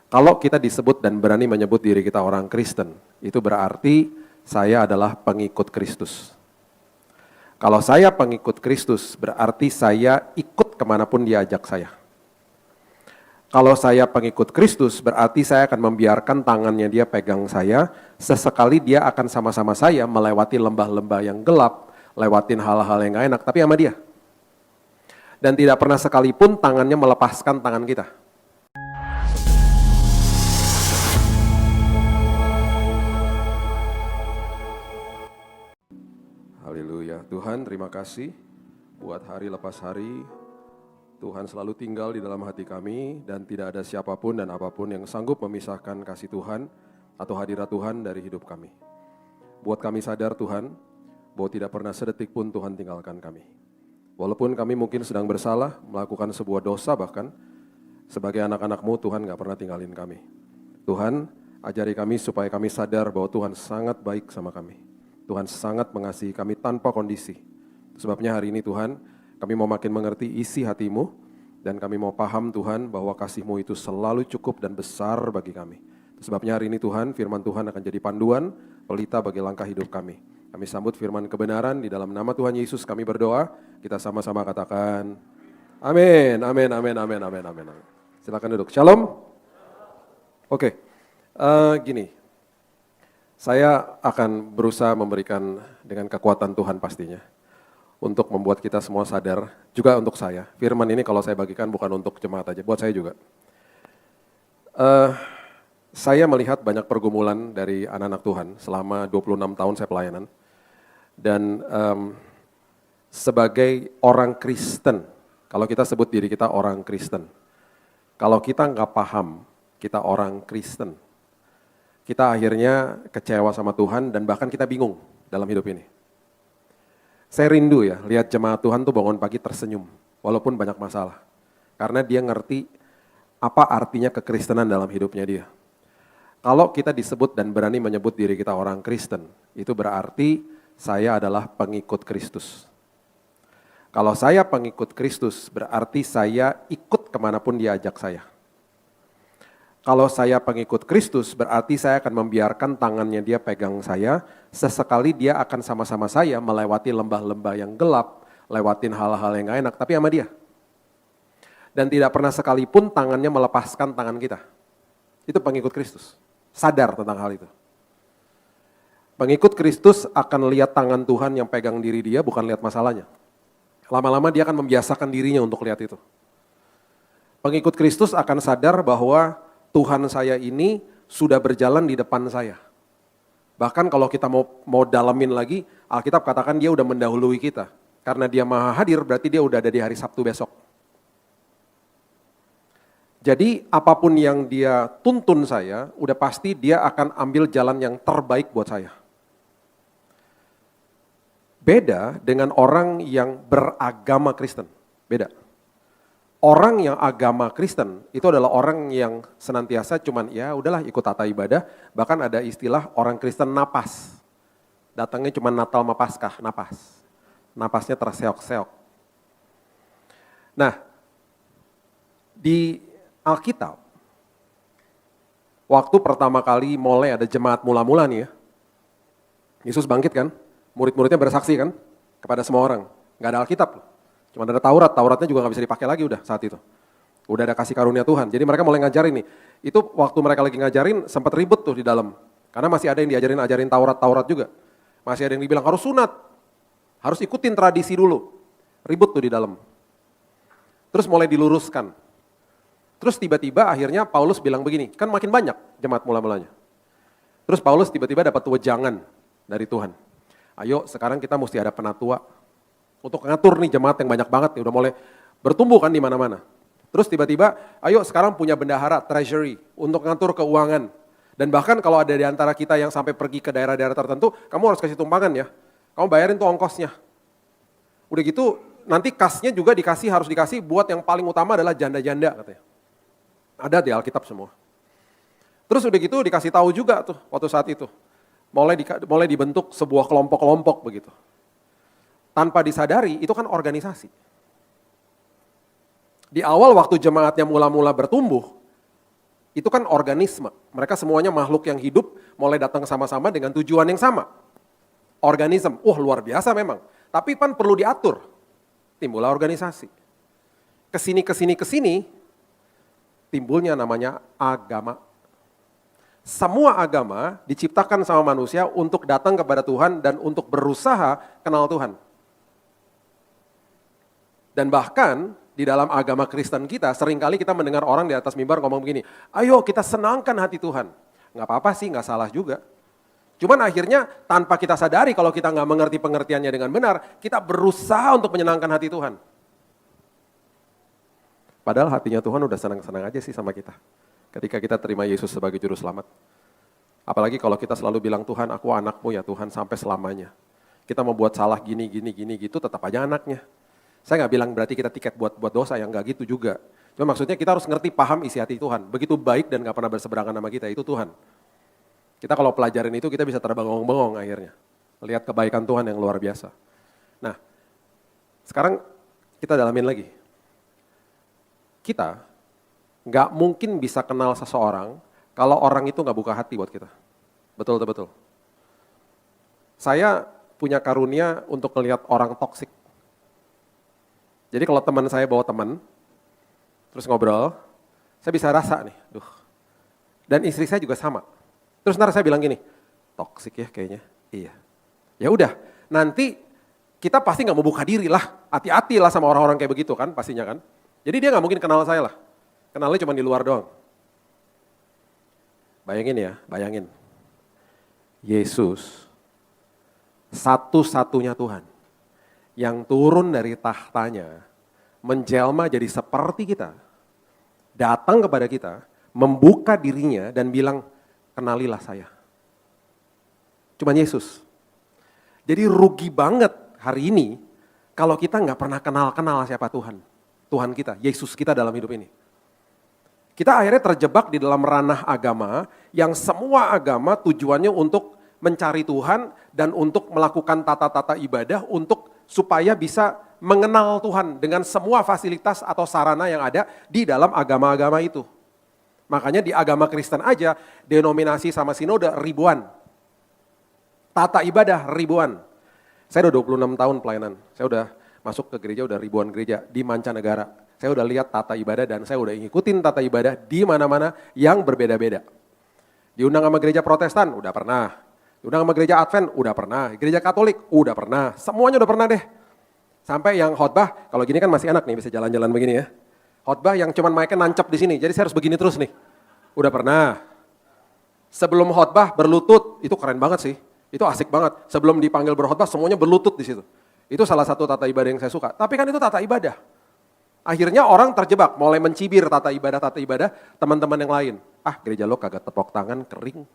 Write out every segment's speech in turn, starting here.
Kalau kita disebut dan berani menyebut diri kita orang Kristen, itu berarti saya adalah pengikut Kristus. Kalau saya pengikut Kristus, berarti saya ikut kemanapun dia ajak saya. Kalau saya pengikut Kristus, berarti saya akan membiarkan tangannya dia pegang saya, sesekali dia akan sama-sama saya melewati lembah-lembah yang gelap, lewatin hal-hal yang gak enak, tapi sama dia. Dan tidak pernah sekalipun tangannya melepaskan tangan kita. Haleluya. Tuhan, terima kasih buat hari lepas hari. Tuhan selalu tinggal di dalam hati kami dan tidak ada siapapun dan apapun yang sanggup memisahkan kasih Tuhan atau hadirat Tuhan dari hidup kami. Buat kami sadar Tuhan, bahwa tidak pernah sedetik pun Tuhan tinggalkan kami. Walaupun kami mungkin sedang bersalah, melakukan sebuah dosa bahkan, sebagai anak-anak-Mu Tuhan gak pernah tinggalin kami. Tuhan, ajari kami supaya kami sadar bahwa Tuhan sangat baik sama kami. Tuhan sangat mengasihi kami tanpa kondisi. Sebabnya hari ini Tuhan, kami mau makin mengerti isi hati-Mu, dan kami mau paham Tuhan bahwa kasih-Mu itu selalu cukup dan besar bagi kami. Sebabnya hari ini Tuhan, firman Tuhan akan jadi panduan, pelita bagi langkah hidup kami. Kami sambut firman kebenaran di dalam nama Tuhan Yesus kami berdoa, kita sama-sama katakan, amin, amin, amin, amin, amin, amin. Silakan duduk, shalom. Oke, gini. Saya akan berusaha memberikan dengan kekuatan Tuhan pastinya, untuk membuat kita semua sadar, juga untuk saya. Firman ini kalau saya bagikan bukan untuk jemaat aja, buat saya juga. Saya melihat banyak pergumulan dari anak-anak Tuhan selama 26 tahun saya pelayanan. Dan sebagai orang Kristen, kalau kita sebut diri kita orang Kristen, kalau kita nggak paham kita orang Kristen, kita akhirnya kecewa sama Tuhan dan bahkan kita bingung dalam hidup ini. Saya rindu ya, lihat jemaat Tuhan tuh bangun pagi tersenyum, walaupun banyak masalah. Karena dia ngerti apa artinya kekristenan dalam hidupnya dia. Kalau kita disebut dan berani menyebut diri kita orang Kristen, itu berarti saya adalah pengikut Kristus. Kalau saya pengikut Kristus, berarti saya ikut kemanapun dia ajak saya. Kalau saya pengikut Kristus, berarti saya akan membiarkan tangannya dia pegang saya, sesekali dia akan sama-sama saya melewati lembah-lembah yang gelap, lewatin hal-hal yang gak enak, tapi sama dia. Dan tidak pernah sekalipun tangannya melepaskan tangan kita. Itu pengikut Kristus, sadar tentang hal itu. Pengikut Kristus akan lihat tangan Tuhan yang pegang diri dia, bukan lihat masalahnya. Lama-lama dia akan membiasakan dirinya untuk lihat itu. Pengikut Kristus akan sadar bahwa Tuhan saya ini sudah berjalan di depan saya. Bahkan kalau kita mau dalamin lagi, Alkitab katakan dia udah mendahului kita. Karena dia maha hadir, berarti dia udah ada di hari Sabtu besok. Jadi apapun yang dia tuntun saya, udah pasti dia akan ambil jalan yang terbaik buat saya. Beda dengan orang yang beragama Kristen, beda. Orang yang agama Kristen itu adalah orang yang senantiasa cuman ya udahlah ikut tata ibadah, bahkan ada istilah orang Kristen napas. Datangnya cuman Natal sama Paskah, napas. Napasnya terseok-seok. Nah, di Alkitab, waktu pertama kali mulai ada jemaat mula-mula nih ya, Yesus bangkit kan, murid-muridnya bersaksi kan, kepada semua orang. Gak ada Alkitab loh. Cuma ada Taurat, Tauratnya juga gak bisa dipakai lagi udah saat itu. Udah ada kasih karunia Tuhan, jadi mereka mulai ngajarin nih. Itu waktu mereka lagi ngajarin sempat ribut tuh di dalam. Karena masih ada yang diajarin Taurat juga. Masih ada yang dibilang harus sunat, harus ikutin tradisi dulu. Ribut tuh di dalam. Terus mulai diluruskan. Terus tiba-tiba akhirnya Paulus bilang begini, kan makin banyak jemaat mula-mulanya. Terus Paulus tiba-tiba dapat wejangan dari Tuhan. Ayo sekarang kita mesti ada penatua. Untuk ngatur nih jemaat yang banyak banget nih, udah mulai bertumbuh kan di mana-mana. Terus tiba-tiba, ayo sekarang punya bendahara, treasury, untuk ngatur keuangan. Dan bahkan kalau ada di antara kita yang sampai pergi ke daerah-daerah tertentu, kamu harus kasih tumpangan ya. Kamu bayarin tuh ongkosnya. Udah gitu, nanti kasnya juga harus dikasih buat yang paling utama adalah janda-janda katanya. Ada di Alkitab semua. Terus udah gitu dikasih tahu juga tuh waktu saat itu. Mulai dibentuk sebuah kelompok-kelompok begitu. Tanpa disadari, itu kan organisasi. Di awal waktu jemaatnya mula-mula bertumbuh, Itu kan organisme. Mereka semuanya makhluk yang hidup, mulai datang sama-sama dengan tujuan yang sama. Organisme, luar biasa memang. Tapi kan perlu diatur. Timbullah organisasi. Kesini, timbulnya namanya agama. Semua agama diciptakan sama manusia untuk datang kepada Tuhan dan untuk berusaha kenal Tuhan. Dan bahkan di dalam agama Kristen kita, seringkali kita mendengar orang di atas mimbar ngomong begini, ayo kita senangkan hati Tuhan. Nggak apa-apa sih, nggak salah juga. Cuman akhirnya tanpa kita sadari kalau kita nggak mengerti pengertiannya dengan benar, kita berusaha untuk menyenangkan hati Tuhan. Padahal hatinya Tuhan udah senang-senang aja sih sama kita. Ketika kita terima Yesus sebagai juru selamat. Apalagi kalau kita selalu bilang, Tuhan aku anakmu ya Tuhan sampai selamanya. Kita mau buat salah gini gitu tetap aja anaknya. Saya nggak bilang berarti kita tiket buat dosa, yang nggak gitu juga. Cuma maksudnya kita harus ngerti, paham isi hati Tuhan. Begitu baik dan nggak pernah berseberangan sama kita, itu Tuhan. Kita kalau pelajarin itu kita bisa terbengong-bengong akhirnya. Lihat kebaikan Tuhan yang luar biasa. Nah, sekarang kita dalamin lagi. Kita nggak mungkin bisa kenal seseorang kalau orang itu nggak buka hati buat kita. Betul. Saya punya karunia untuk melihat orang toksik. Jadi kalau teman saya bawa teman, terus ngobrol, saya bisa rasa nih, Dan istri saya juga sama. Terus ntar saya bilang gini, toksik ya kayaknya. Iya. Ya udah, nanti kita pasti nggak mau buka diri lah, hati-hati lah sama orang-orang kayak begitu kan, pastinya kan. Jadi dia nggak mungkin kenal saya lah, kenalnya cuma di luar doang. Bayangin. Yesus, satu-satunya Tuhan, yang turun dari tahtanya, menjelma jadi seperti kita, datang kepada kita, membuka dirinya dan bilang, kenalilah saya. Cuman Yesus. Jadi rugi banget hari ini kalau kita nggak pernah kenal siapa Tuhan. Tuhan kita, Yesus kita dalam hidup ini. Kita akhirnya terjebak di dalam ranah agama yang semua agama tujuannya untuk mencari Tuhan dan untuk melakukan tata-tata ibadah untuk supaya bisa mengenal Tuhan dengan semua fasilitas atau sarana yang ada di dalam agama-agama itu. Makanya di agama Kristen aja, denominasi sama sinode ribuan. Tata ibadah ribuan. Saya udah 26 tahun pelayanan, saya udah masuk ke gereja, udah ribuan gereja di mancanegara. Saya udah lihat tata ibadah dan saya udah ngikutin tata ibadah di mana-mana yang berbeda-beda. Diundang sama gereja Protestan, udah pernah. Diundang sama gereja Advent, udah pernah. Gereja Katolik, udah pernah. Semuanya udah pernah deh. Sampai yang khotbah, kalau gini kan masih enak nih, bisa jalan-jalan begini ya. Khotbah yang cuman mic-nya nancep di sini, jadi saya harus begini terus nih. Udah pernah. Sebelum khotbah berlutut, itu keren banget sih. Itu asik banget. Sebelum dipanggil berkhotbah, semuanya berlutut di situ. Itu salah satu tata ibadah yang saya suka. Tapi kan itu tata ibadah. Akhirnya orang terjebak, mulai mencibir tata ibadah teman-teman yang lain. Gereja lo kagak tepok tangan, kering.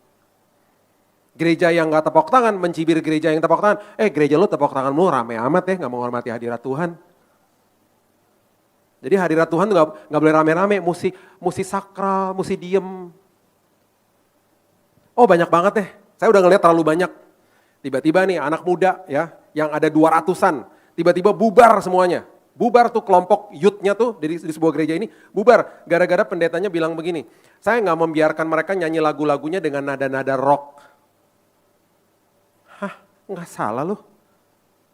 Gereja yang gak tepok tangan, mencibir gereja yang tepok tangan. Gereja lo tepok tangan mulu, rame amat ya, gak menghormati hadirat Tuhan. Jadi hadirat Tuhan tuh gak boleh rame-rame, mesti sakral, mesti diem. Banyak banget deh, saya udah ngeliat terlalu banyak. Tiba-tiba nih anak muda ya, yang ada 200-an, tiba-tiba bubar semuanya. Bubar tuh kelompok youth-nya tuh di sebuah gereja ini, bubar. Gara-gara pendetanya bilang begini, saya gak membiarkan mereka nyanyi lagu-lagunya dengan nada-nada rock. Nggak salah loh.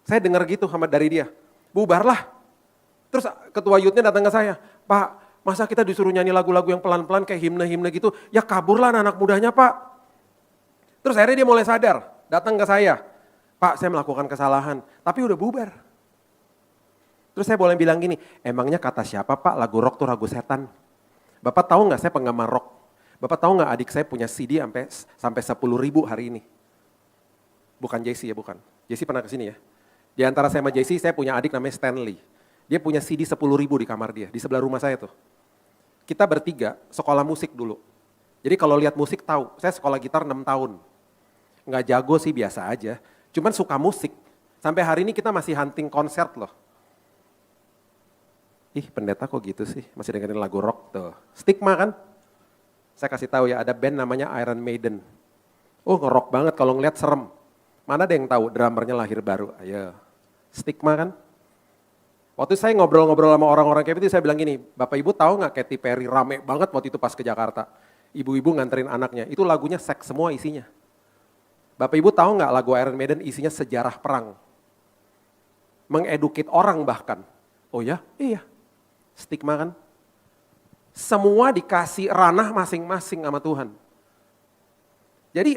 Saya dengar gitu dari dia. Bubarlah. Terus ketua youth-nya datang ke saya. Pak, masa kita disuruh nyanyi lagu-lagu yang pelan-pelan kayak himne-himne gitu. Ya kaburlah anak mudanya Pak. Terus akhirnya dia mulai sadar. Datang ke saya. Pak, saya melakukan kesalahan. Tapi udah bubar. Terus saya boleh bilang gini. Emangnya kata siapa Pak lagu rock tuh lagu setan? Bapak tahu nggak saya penggemar rock? Bapak tahu nggak adik saya punya CD sampai 10.000 hari ini? Bukan JC ya, bukan. JC pernah kesini ya. Di antara saya sama JC, saya punya adik namanya Stanley. Dia punya CD 10.000 di kamar dia, di sebelah rumah saya tuh. Kita bertiga sekolah musik dulu. Jadi kalau lihat musik tahu, saya sekolah gitar 6 tahun. Nggak jago sih, biasa aja. Cuman suka musik. Sampai hari ini kita masih hunting konser loh. Pendeta kok gitu sih, masih dengerin lagu rock tuh. Stigma kan? Saya kasih tahu ya, ada band namanya Iron Maiden. Nge-rock banget, kalau ngeliat serem. Mana ada yang tahu drummernya lahir baru? Ayo, stigma kan? Waktu saya ngobrol-ngobrol sama orang-orang kayak itu, saya bilang gini, Bapak Ibu tahu nggak Katy Perry rame banget waktu itu pas ke Jakarta. Ibu-ibu nganterin anaknya, itu lagunya seks semua isinya. Bapak Ibu tahu nggak lagu Iron Maiden isinya sejarah perang? Mengedukate orang bahkan. Oh ya? Iya. Stigma kan? Semua dikasih ranah masing-masing sama Tuhan. Jadi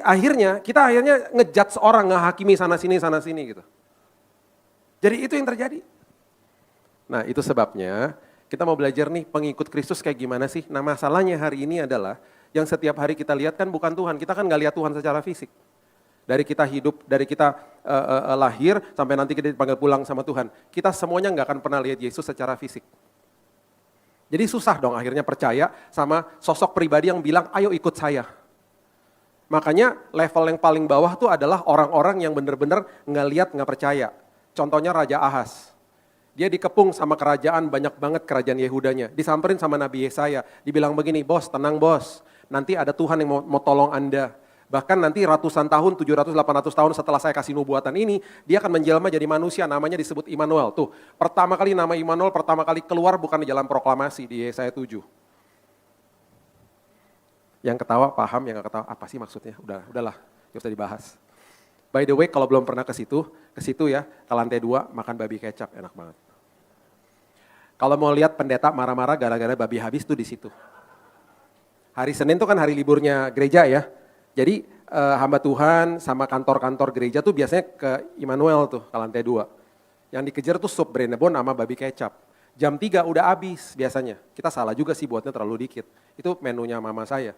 kita akhirnya ngejudge seorang, ngehakimi sana sini gitu. Jadi itu yang terjadi. Nah itu sebabnya kita mau belajar nih pengikut Kristus kayak gimana sih. Nah masalahnya hari ini adalah yang setiap hari kita lihat kan bukan Tuhan. Kita kan gak lihat Tuhan secara fisik. Dari kita hidup, dari kita lahir sampai nanti kita dipanggil pulang sama Tuhan. Kita semuanya gak akan pernah lihat Yesus secara fisik. Jadi susah dong akhirnya percaya sama sosok pribadi yang bilang ayo ikut saya. Makanya level yang paling bawah tuh adalah orang-orang yang benar-benar gak lihat, gak percaya. Contohnya Raja Ahaz. Dia dikepung sama kerajaan, banyak banget kerajaan Yehudanya. Disamperin sama Nabi Yesaya. Dibilang begini, bos tenang bos. Nanti ada Tuhan yang mau tolong Anda. Bahkan nanti ratusan tahun, 700-800 tahun setelah saya kasih nubuatan ini, dia akan menjelma jadi manusia, namanya disebut Immanuel. Tuh, pertama kali nama Immanuel, pertama kali keluar bukan di jalan proklamasi di Yesaya 7. Yang ketawa paham, yang gak ketawa apa sih maksudnya? Udahlah, gak usah dibahas. By the way, kalau belum pernah ke situ ya, ke lantai 2 makan babi kecap, enak banget. Kalau mau lihat pendeta marah-marah gara-gara babi habis tuh di situ. Hari Senin tuh kan hari liburnya gereja ya. Jadi hamba Tuhan sama kantor-kantor gereja tuh biasanya ke Immanuel tuh, ke lantai 2. Yang dikejar tuh sup brenebon sama babi kecap. Jam 3 udah habis biasanya. Kita salah juga sih buatnya terlalu dikit. Itu menunya mama saya.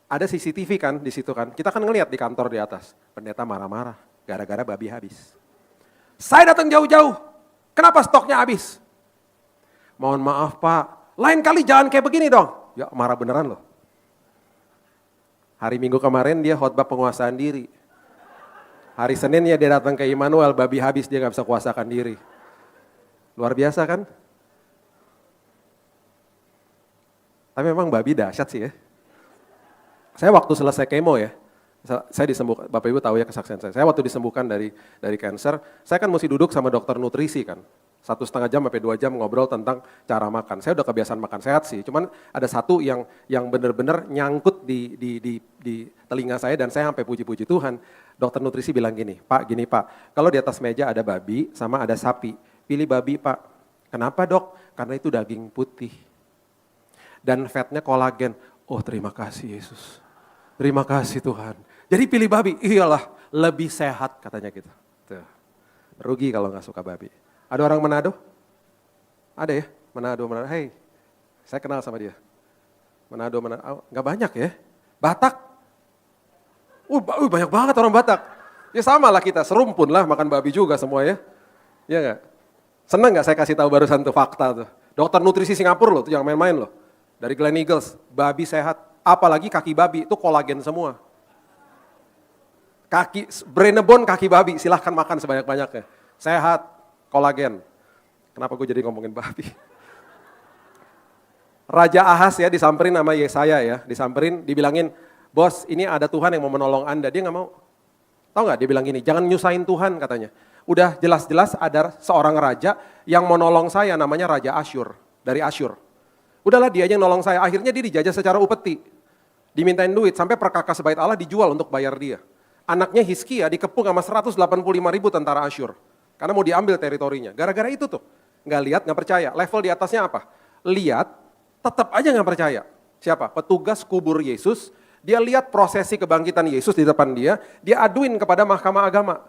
Ada CCTV kan di situ kan. Kita kan ngelihat di kantor di atas. Pendeta marah-marah gara-gara babi habis. Saya datang jauh-jauh. Kenapa stoknya habis? Mohon maaf Pak. Lain kali jangan kayak begini dong. Ya marah beneran loh. Hari Minggu kemarin dia khotbah penguasaan diri. Hari Seninnya dia datang ke Immanuel, babi habis dia gak bisa kuasakan diri. Luar biasa kan? Tapi memang babi dahsyat sih ya. Saya waktu selesai kemo ya, saya disembuhkan, Bapak Ibu tahu ya kesaksian saya. Saya waktu disembuhkan dari cancer, saya kan mesti duduk sama dokter nutrisi kan. 1,5 jam sampai 2 jam ngobrol tentang cara makan. Saya udah kebiasaan makan sehat sih, cuman ada satu yang benar-benar nyangkut di telinga saya dan saya sampai puji-puji Tuhan. Dokter nutrisi bilang gini Pak, kalau di atas meja ada babi sama ada sapi, pilih babi Pak. Kenapa dok? Karena itu daging putih. Dan fatnya kolagen. Oh terima kasih Yesus. Terima kasih Tuhan. Jadi pilih babi, iyalah lebih sehat katanya gitu. Tuh. Rugi kalau gak suka babi. Ada orang Manado? Ada ya? Manado. Hey, saya kenal sama dia. Manado. Gak banyak ya? Batak? Banyak banget orang Batak. Ya sama lah kita, serumpun lah makan babi juga semua ya. Iya gak? Senang gak saya kasih tahu barusan tuh fakta tuh. Dokter nutrisi Singapura loh, tuh jangan main-main loh. Dari Gleneagles, babi sehat. Apalagi kaki babi, itu kolagen semua. Brenebon kaki babi, silahkan makan sebanyak-banyaknya. Sehat, kolagen. Kenapa gue jadi ngomongin babi? Raja Ahaz ya disamperin sama Yesaya ya. Disamperin, dibilangin, bos ini ada Tuhan yang mau menolong Anda. Dia gak mau. Tahu gak dia bilang gini, jangan nyusahin Tuhan katanya. Udah jelas-jelas ada seorang raja yang mau nolong saya namanya Raja Asyur. Dari Asyur. Udahlah dia yang nolong saya, akhirnya dia dijajah secara upeti. Dimintain duit, sampai perkakas bait Allah dijual untuk bayar dia. Anaknya Hizkia dikepung sama 185.000 tentara Asyur. Karena mau diambil teritorinya. Gara-gara itu tuh, nggak lihat, nggak percaya. Level di atasnya apa? Lihat, tetap aja nggak percaya. Siapa? Petugas kubur Yesus, dia lihat prosesi kebangkitan Yesus di depan dia aduin kepada Mahkamah Agama.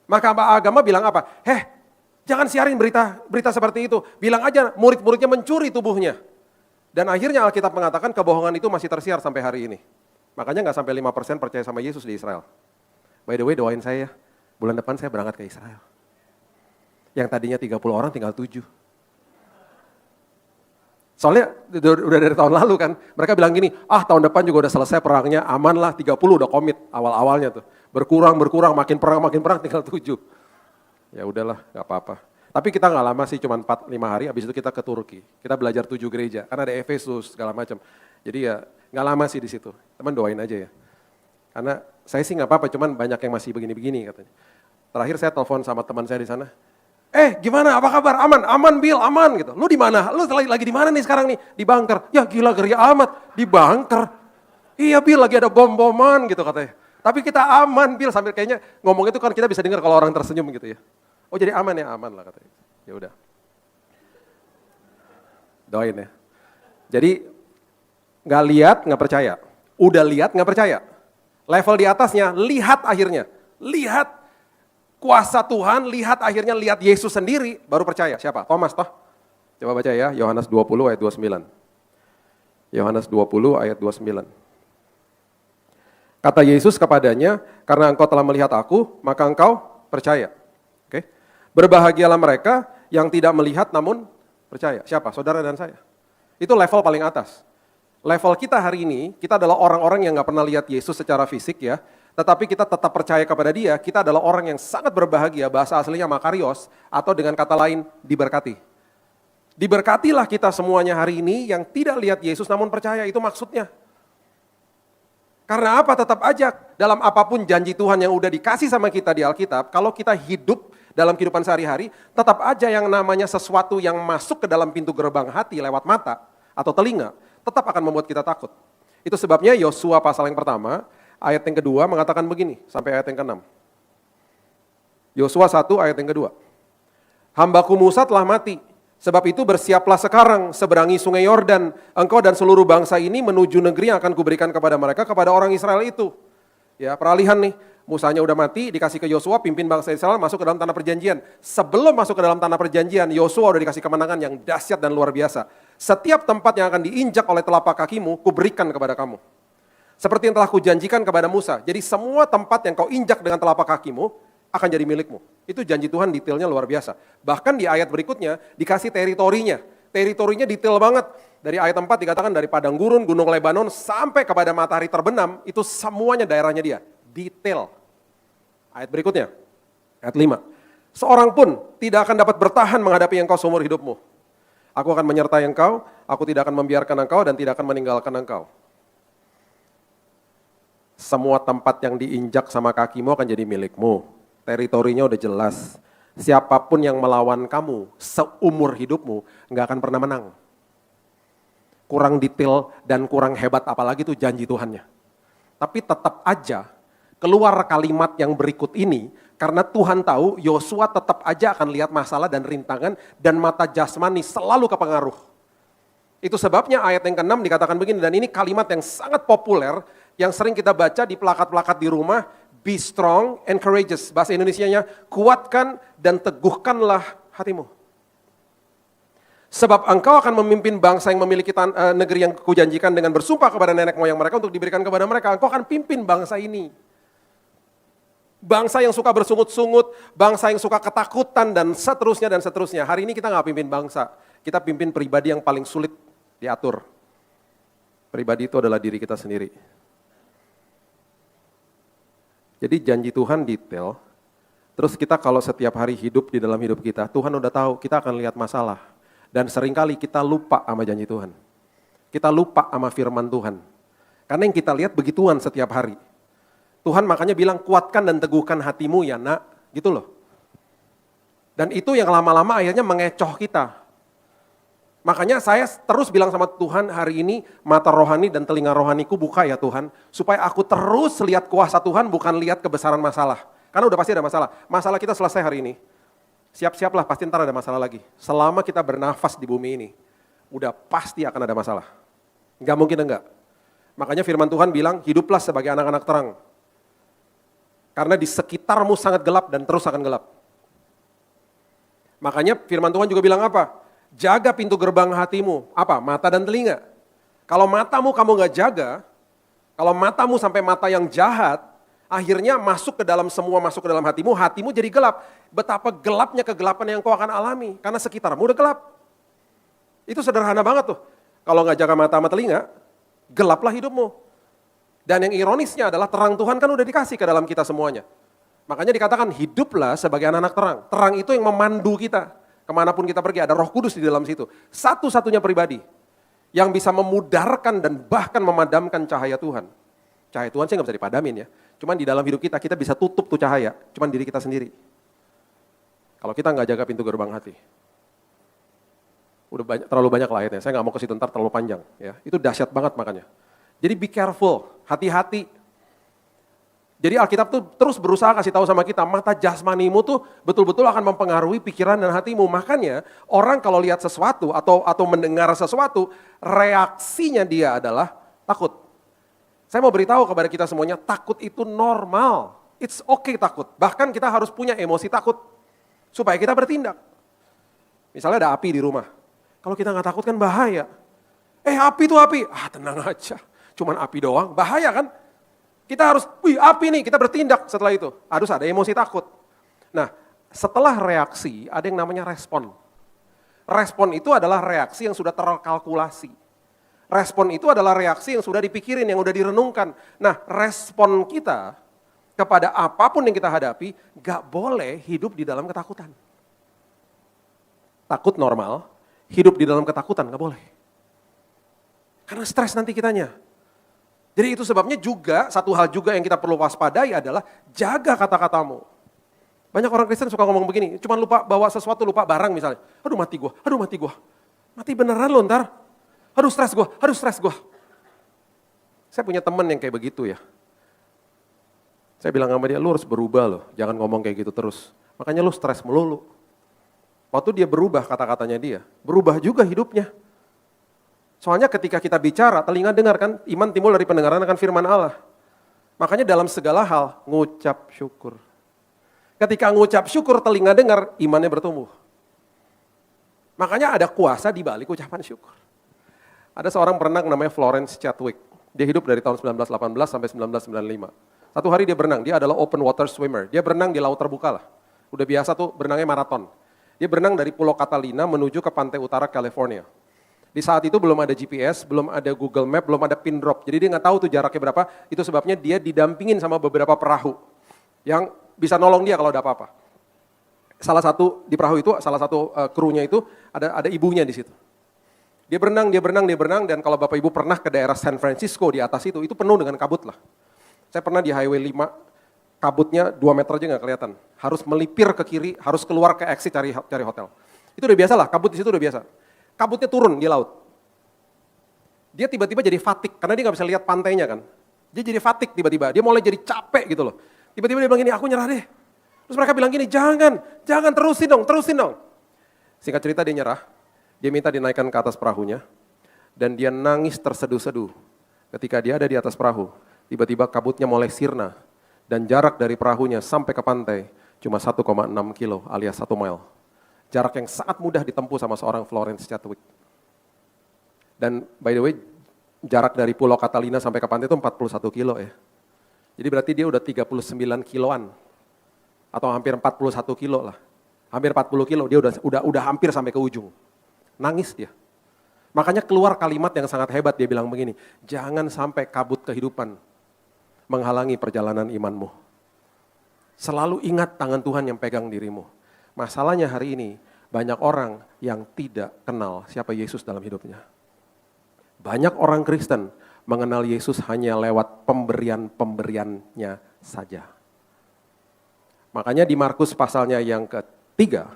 Mahkamah Agama bilang apa? Jangan siarin berita seperti itu. Bilang aja murid-muridnya mencuri tubuhnya. Dan akhirnya Alkitab mengatakan kebohongan itu masih tersiar sampai hari ini. Makanya gak sampai 5% percaya sama Yesus di Israel. By the way doain saya ya, bulan depan saya berangkat ke Israel. Yang tadinya 30 orang tinggal 7. Soalnya udah dari tahun lalu kan, mereka bilang gini, tahun depan juga udah selesai perangnya, aman lah 30 udah komit awal-awalnya tuh. Berkurang, makin perang tinggal 7. Ya udahlah, gak apa-apa. Tapi kita gak lama sih, cuma 4-5 hari, habis itu kita ke Turki. Kita belajar 7 gereja, karena ada Efesus segala macam. Jadi ya gak lama sih di situ. Teman doain aja ya. Karena saya sih gak apa-apa, cuman banyak yang masih begini-begini katanya. Terakhir saya telepon sama teman saya di sana. Gimana? Apa kabar? Aman, aman Bill, aman gitu. Lu di mana? Lu lagi di mana nih sekarang nih? Di bunker. Ya gila geria amat, di bunker. Iya Bill, lagi ada bom-boman gitu katanya. Tapi kita aman Bill, sambil kayaknya ngomong itu kan kita bisa dengar kalau orang tersenyum gitu ya. Oh jadi aman ya, aman lah katanya. Ya udah. Doain ya. Jadi nggak lihat, nggak percaya. Udah lihat, nggak percaya. Level di atasnya, lihat akhirnya. Lihat kuasa Tuhan, lihat akhirnya lihat Yesus sendiri, baru percaya. Siapa? Thomas toh? Coba baca ya, Yohanes 20 ayat 29. Yohanes 20 ayat 29. Kata Yesus kepadanya, karena engkau telah melihat aku, maka engkau percaya. Oke? Berbahagialah mereka yang tidak melihat namun percaya. Siapa? Saudara dan saya. Itu level paling atas. Level kita hari ini, kita adalah orang-orang yang gak pernah lihat Yesus secara fisik ya, tetapi kita tetap percaya kepada dia, kita adalah orang yang sangat berbahagia, bahasa aslinya makarios, atau dengan kata lain, diberkati. Diberkatilah kita semuanya hari ini yang tidak lihat Yesus namun percaya, itu maksudnya. Karena apa? Tetap aja dalam apapun janji Tuhan yang udah dikasih sama kita di Alkitab, kalau kita hidup dalam kehidupan sehari-hari, tetap aja yang namanya sesuatu yang masuk ke dalam pintu gerbang hati lewat mata atau telinga, tetap akan membuat kita takut. Itu sebabnya Yosua pasal yang pertama, ayat yang kedua mengatakan begini, sampai ayat yang ke-6. Yosua 1 ayat yang kedua. Hambaku Musa telah mati, sebab itu bersiaplah sekarang seberangi sungai Yordan, engkau dan seluruh bangsa ini menuju negeri yang akan kuberikan kepada mereka, kepada orang Israel itu. Ya, peralihan nih, Musanya udah mati, dikasih ke Yosua, pimpin bangsa Israel masuk ke dalam tanah perjanjian. Sebelum masuk ke dalam tanah perjanjian, Yosua udah dikasih kemenangan yang dahsyat dan luar biasa. Setiap tempat yang akan diinjak oleh telapak kakimu, kuberikan kepada kamu. Seperti yang telah kujanjikan kepada Musa. Jadi semua tempat yang kau injak dengan telapak kakimu, akan jadi milikmu. Itu janji Tuhan, detailnya luar biasa. Bahkan di ayat berikutnya, dikasih teritorinya. Teritorinya detail banget. Dari ayat 4 dikatakan dari padang gurun, gunung Lebanon, sampai kepada matahari terbenam, itu semuanya daerahnya dia. Detail. Ayat berikutnya, ayat 5. Seorang pun tidak akan dapat bertahan menghadapi engkau seumur hidupmu. Aku akan menyertai engkau, aku tidak akan membiarkan engkau dan tidak akan meninggalkan engkau. Semua tempat yang diinjak sama kakimu akan jadi milikmu. Teritorinya udah jelas. Siapapun yang melawan kamu seumur hidupmu nggak akan pernah menang. Kurang detail dan kurang hebat apalagi itu janji Tuhannya. Tapi tetap aja keluar kalimat yang berikut ini, karena Tuhan tahu Yosua tetap aja akan lihat masalah dan rintangan, dan mata jasmani selalu kepengaruh. Itu sebabnya ayat yang ke-6 dikatakan begini, dan ini kalimat yang sangat populer, yang sering kita baca di plakat-plakat di rumah, be strong and courageous. Bahasa Indonesianya, kuatkan dan teguhkanlah hatimu. Sebab engkau akan memimpin bangsa yang memiliki negeri yang kujanjikan dengan bersumpah kepada nenek moyang mereka untuk diberikan kepada mereka. Engkau akan pimpin bangsa ini. Bangsa yang suka bersungut-sungut, bangsa yang suka ketakutan, dan seterusnya dan seterusnya. Hari ini kita nggak pimpin bangsa, kita pimpin pribadi yang paling sulit diatur. Pribadi itu adalah diri kita sendiri. Jadi janji Tuhan detail, terus kita kalau setiap hari hidup di dalam hidup kita, Tuhan udah tahu kita akan lihat masalah. Dan seringkali kita lupa sama janji Tuhan. Kita lupa sama firman Tuhan. Karena yang kita lihat begituan setiap hari. Tuhan makanya bilang kuatkan dan teguhkan hatimu ya nak, gitu loh. Dan itu yang lama-lama akhirnya mengecoh kita. Makanya saya terus bilang sama Tuhan hari ini mata rohani dan telinga rohaniku buka ya Tuhan. Supaya aku terus lihat kuasa Tuhan bukan lihat kebesaran masalah. Karena udah pasti ada masalah. Masalah kita selesai hari ini. Siap-siaplah pasti ntar ada masalah lagi. Selama kita bernafas di bumi ini, udah pasti akan ada masalah. Gak mungkin enggak. Makanya firman Tuhan bilang hiduplah sebagai anak-anak terang. Karena di sekitarmu sangat gelap dan terus akan gelap. Makanya firman Tuhan juga bilang apa? Jaga pintu gerbang hatimu. Apa? Mata dan telinga. Kalau matamu kamu gak jaga, kalau matamu sampai mata yang jahat, akhirnya masuk ke dalam hatimu jadi gelap. Betapa gelapnya kegelapan yang kau akan alami. Karena sekitarmu udah gelap. Itu sederhana banget tuh. Kalau gak jaga mata sama telinga, gelaplah hidupmu. Dan yang ironisnya adalah terang Tuhan kan udah dikasih ke dalam kita semuanya. Makanya dikatakan hiduplah sebagai anak-anak terang. Terang itu yang memandu kita. Kemanapun kita pergi ada Roh Kudus di dalam situ. Satu-satunya pribadi yang bisa memudarkan dan bahkan memadamkan cahaya Tuhan. Cahaya Tuhan sih gak bisa dipadamin ya. Cuman di dalam hidup kita bisa tutup tuh cahaya. Cuman diri kita sendiri. Kalau kita nggak jaga pintu gerbang hati. Udah banyak, terlalu banyak lah ayatnya, saya nggak mau ke situ ntar terlalu panjang. Ya. Itu dahsyat banget makanya. Jadi be careful, hati-hati. Jadi Alkitab tuh terus berusaha kasih tahu sama kita, mata jasmanimu tuh betul-betul akan mempengaruhi pikiran dan hatimu. Makanya orang kalau lihat sesuatu atau mendengar sesuatu, reaksinya dia adalah takut. Saya mau beritahu kepada kita semuanya, takut itu normal. It's okay takut. Bahkan kita harus punya emosi takut supaya kita bertindak. Misalnya ada api di rumah. Kalau kita nggak takut kan bahaya. Api itu api. Tenang aja. Cuman api doang, bahaya kan? Kita harus, api nih, kita bertindak setelah itu. Harus ada emosi takut. Nah, setelah reaksi, ada yang namanya respon. Respon itu adalah reaksi yang sudah terkalkulasi. Respon itu adalah reaksi yang sudah dipikirin, yang sudah direnungkan. Nah, respon kita kepada apapun yang kita hadapi, gak boleh hidup di dalam ketakutan. Takut normal, hidup di dalam ketakutan gak boleh. Karena stres nanti kitanya. Jadi itu sebabnya juga, satu hal juga yang kita perlu waspadai adalah jaga kata-katamu. Banyak orang Kristen suka ngomong begini, cuma lupa bawa sesuatu, lupa barang misalnya. Aduh mati gua. Mati beneran lo ntar. Aduh stres gua. Saya punya teman yang kayak begitu ya. Saya bilang sama dia, lu harus berubah loh, jangan ngomong kayak gitu terus. Makanya lu stres melulu. Waktu dia berubah kata-katanya dia, berubah juga hidupnya. Soalnya ketika kita bicara, telinga dengar kan, iman timbul dari pendengaran akan firman Allah. Makanya dalam segala hal, ngucap syukur. Ketika ngucap syukur, telinga dengar, imannya bertumbuh. Makanya ada kuasa di balik ucapan syukur. Ada seorang perenang namanya Florence Chadwick. Dia hidup dari tahun 1918 sampai 1995. Satu hari dia berenang, dia adalah open water swimmer. Dia berenang di laut terbuka lah. Udah biasa tuh berenangnya maraton. Dia berenang dari Pulau Catalina menuju ke pantai utara California. Di saat itu belum ada GPS, belum ada Google Map, belum ada pin drop. Jadi dia nggak tahu tuh jaraknya berapa. Itu sebabnya dia didampingin sama beberapa perahu yang bisa nolong dia kalau ada apa-apa. Salah satu di perahu itu, salah satu krunya itu ada ibunya di situ. Dia berenang dan kalau Bapak Ibu pernah ke daerah San Francisco di atas itu penuh dengan kabut lah. Saya pernah di Highway 5, kabutnya 2 meter aja nggak kelihatan. Harus melipir ke kiri, harus keluar ke exit cari hotel. Itu udah biasa lah, kabut di situ udah biasa. Kabutnya turun di laut. Dia tiba-tiba jadi fatigue, karena dia gak bisa lihat pantainya kan. Dia jadi fatigue tiba-tiba, dia mulai jadi capek gitu loh. Tiba-tiba dia bilang gini, aku nyerah deh. Terus mereka bilang gini, jangan terusin dong. Singkat cerita dia nyerah, dia minta dinaikkan ke atas perahunya, dan dia nangis terseduh-seduh. Ketika dia ada di atas perahu, tiba-tiba kabutnya mulai sirna, dan jarak dari perahunya sampai ke pantai cuma 1,6 kilo alias 1 mile. Jarak yang sangat mudah ditempuh sama seorang Florence Chadwick. Dan by the way, jarak dari Pulau Catalina sampai ke pantai itu 41 kilo ya. Jadi berarti dia udah 39 kiloan. Atau hampir 41 kilo lah. Hampir 40 kilo, dia udah hampir sampai ke ujung. Nangis dia. Makanya keluar kalimat yang sangat hebat, dia bilang begini, jangan sampai kabut kehidupan menghalangi perjalanan imanmu. Selalu ingat tangan Tuhan yang pegang dirimu. Masalahnya hari ini, banyak orang yang tidak kenal siapa Yesus dalam hidupnya. Banyak orang Kristen mengenal Yesus hanya lewat pemberian-pemberiannya saja. Makanya di Markus pasalnya yang ke-3,